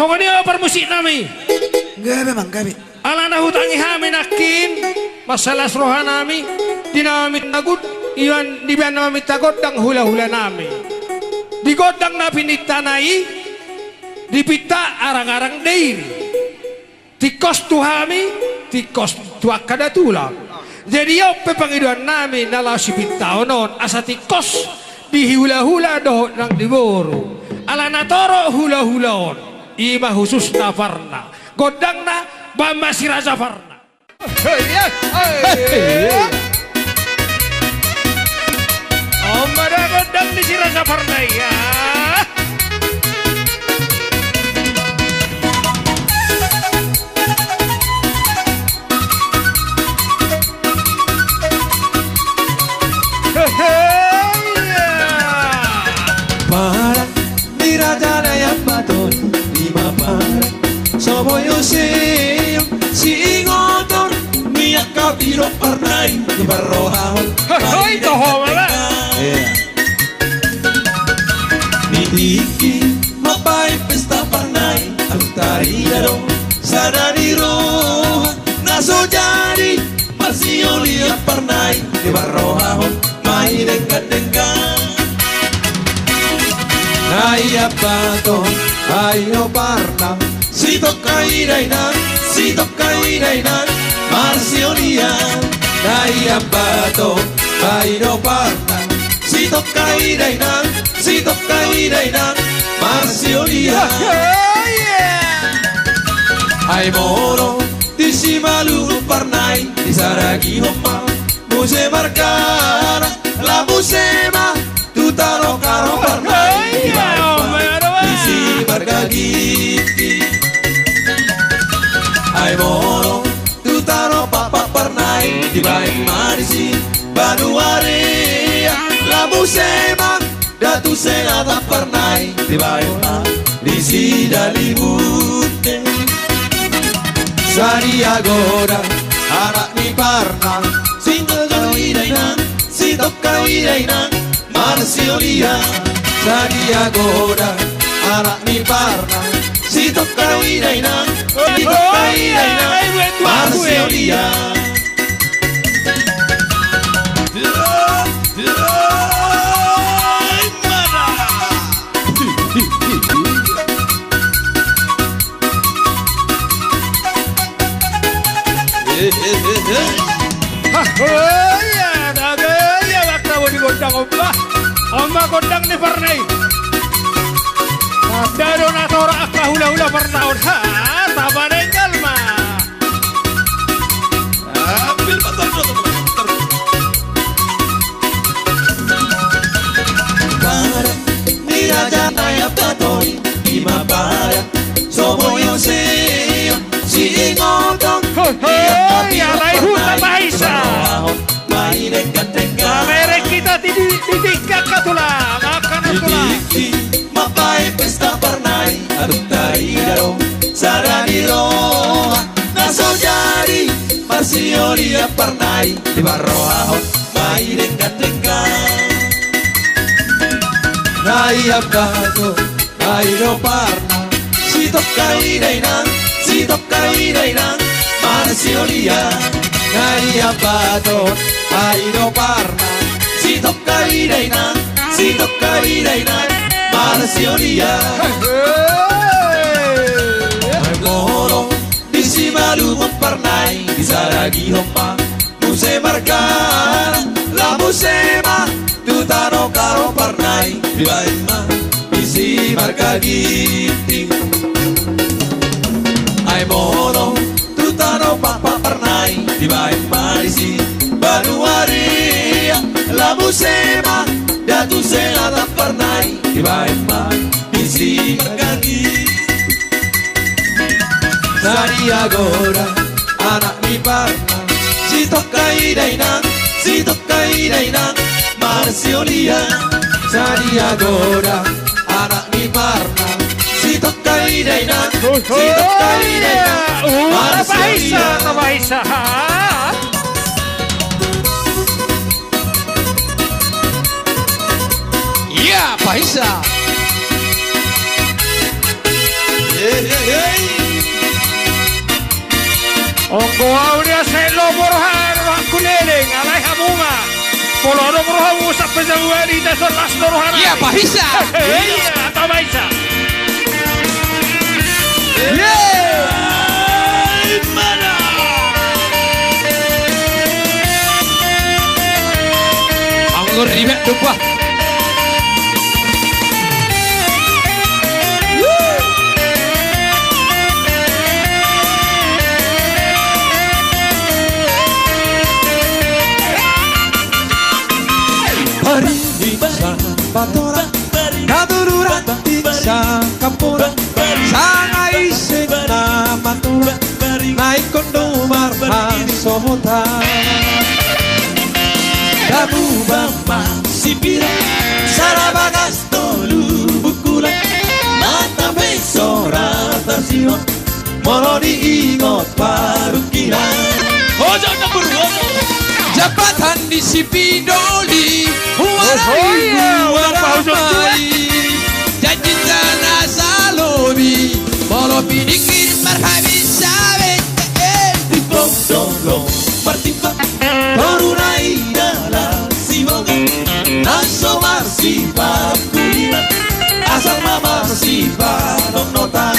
Songonia permusik nami. Gabe mang gabe. Alana hutangi hami nakin masalah roha nami dinamit nagut iwan di nami tagot dang hula-hula nami. Di godang na pinitanai dipita arang-arang deir. Tikos tuhami tikos tuak kada tulang. Jadi ope pangiduan nami nalasi pitaonon asa tikos di hula-hula doh nang diburu. Alana toro hula-hulaon ima khusus nafarna godang na bamba si Raja Farna. Om ada godang di si Raja Farna ya. Para di Raja Daya Baton lima para soboyo siyong si ingotor niyak kapiro parnay di barrohahon Hoy toho wala. Nidiki mapay pesta parnay ang taridaro sana di roha naso jadi marsioli ang parnay di barrohahon may dengkat-dengkat. Naya pato, ayo parna, si toca irainan, Marsiolia. Naya pato, ayo parna, si toca irainan, Marsiolia. Ay moro, di si malu parnay, di saragi homa, muse marcara, la musema, tu taro caro parnay. Isi bargagiti ay moro tu taro papa parnay di baik marisi banuare la musema datu senata parnay di baik marisi dalibute sari agora anak ni parna sinto joirainan sinto kairainan Marsiolia sari agora anak ni parna si toca irainan Marsiolia. Oma godang ni Farnay. Daro na tora akka hula-hula pernaon. Ha, tabanen kalma. Ambil motor. Para ni Raja Daya Baton lima para soboyo siyong si ingotong ya huta bahisa. May dengkat-dengkat. Merek kita titikak katulang, akan tulang. Mapay pesta parnay adong taridaro saraniro naso jadi Marsiolia parnay di barroahon may dengkat-dengkat. Naiap kato ayro parna si toca irainan Marsiolia. Naiap kato ayro parna si toca irainan Marsiolia. Ay moro di si malumot parnay di saragi homa muse marcara la musema tu taro caro parnay di baima di si marcagiti. Ay moro tu taro papa parnay di baima di si banuaria la musema datu senata parnay di baima di si marcagiti. Sari agora anak ni parna si toca irainan Marsiolia. Sari agora anak ni parna si toca irainan Marsiolia. Bahisa. Ya, Bahisa. Yeah. Kau dia selo borhan wak kuneling alai hamuma. Polo no borhan usap penjawari dasar las borhan. Iya Pak Hisa. Iya, atau Maisa. Anggur ribet tuh Pak. Parisa patora kadurura tisa kapura sangai sena matura naik kondo marha sohota kamu bama sipira sarabagas tolu bukula mata besora tasio moroni ingot parukira ojo kabur jabatan di Sipidoli waramai janji tanah salobi molo pinikin marhabi sabe tipo dolo partimba torunai dala siboga naso marsipa kulina asal mama marsipa nota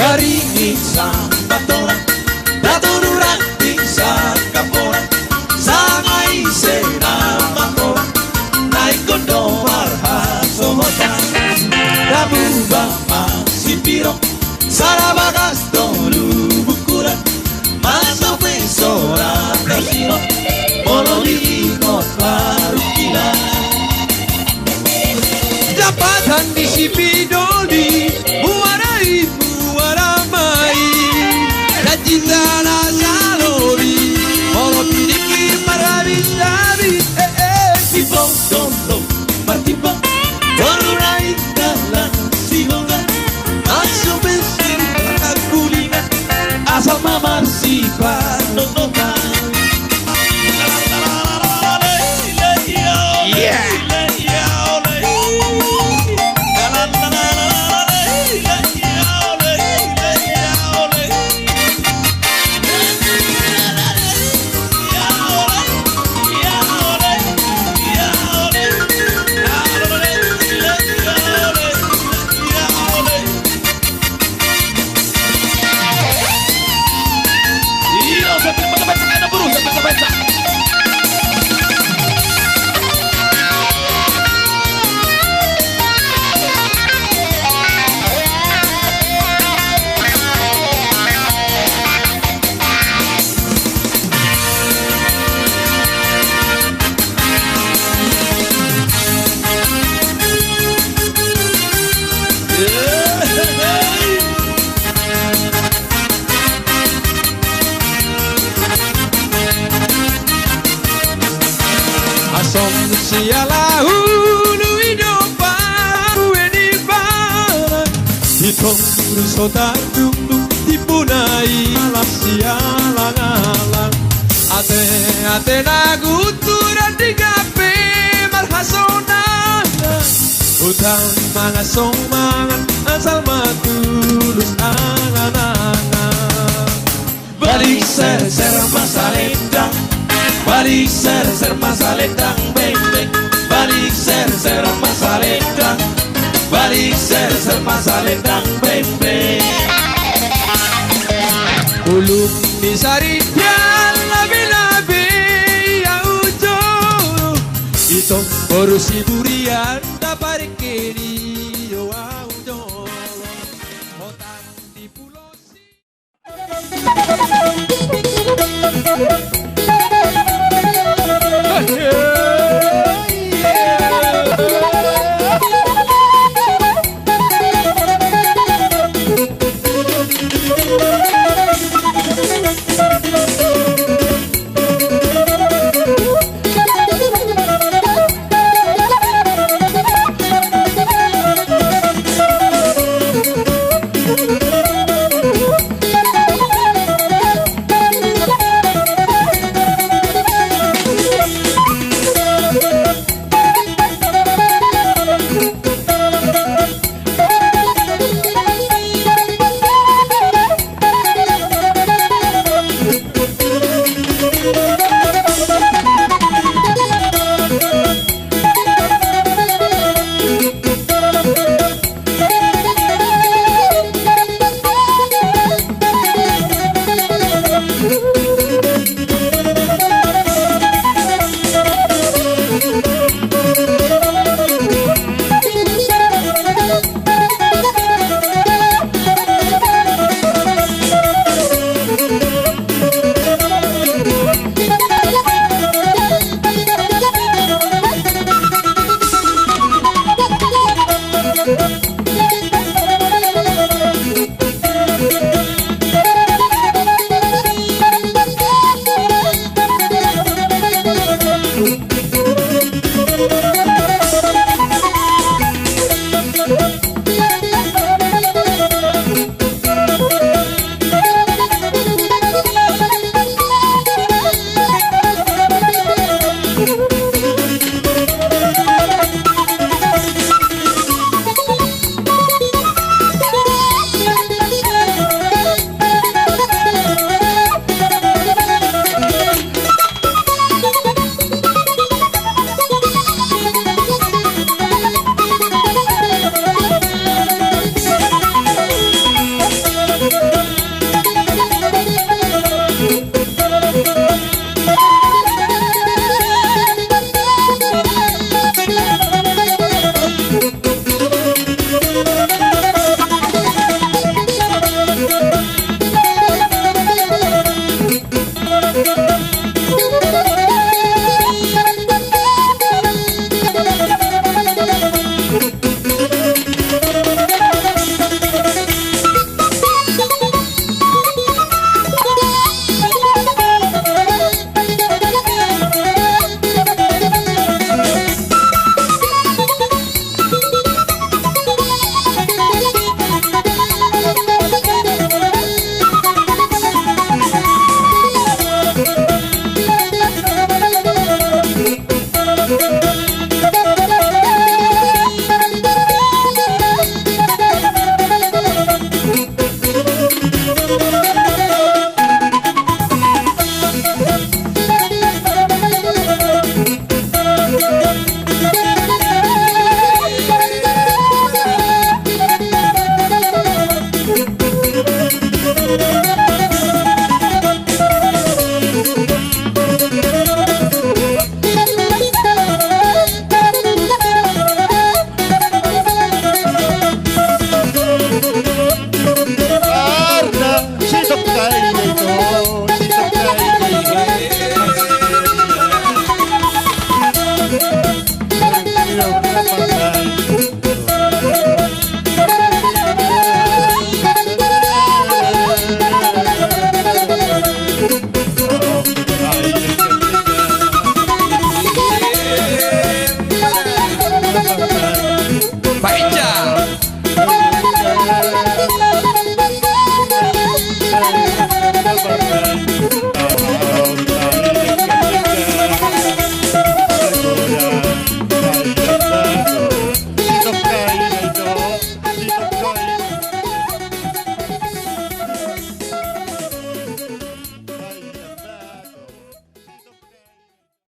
Baringi sambatora datorura tisa kapora sangai sena matora naik kondo marha sohota dabu bama sipiro sarabagas tolu bukura maso pesora kasino mololi kot parukila jabatan di Sipidoli Cinta salori, molo piniki marabisabi, si bondo martipa, torurai dalam siboga, aso besir akulina, asal mama sipa nonota. Asom siala hulu idopa ueni bara Itong rusota dung dipunai alam siala ngalang Ate ate naguturan di gape marhasonana Utang mga somangan asal matulus angan-angan Balik ser masalendang Balik ser masalendang beng-beng Balik ser masalendang Balik ser masalendang beng-beng Ulung di saridyan labi-labi ya ujung Itong borusi durian daparik kini yo ujung Hotan di pulau si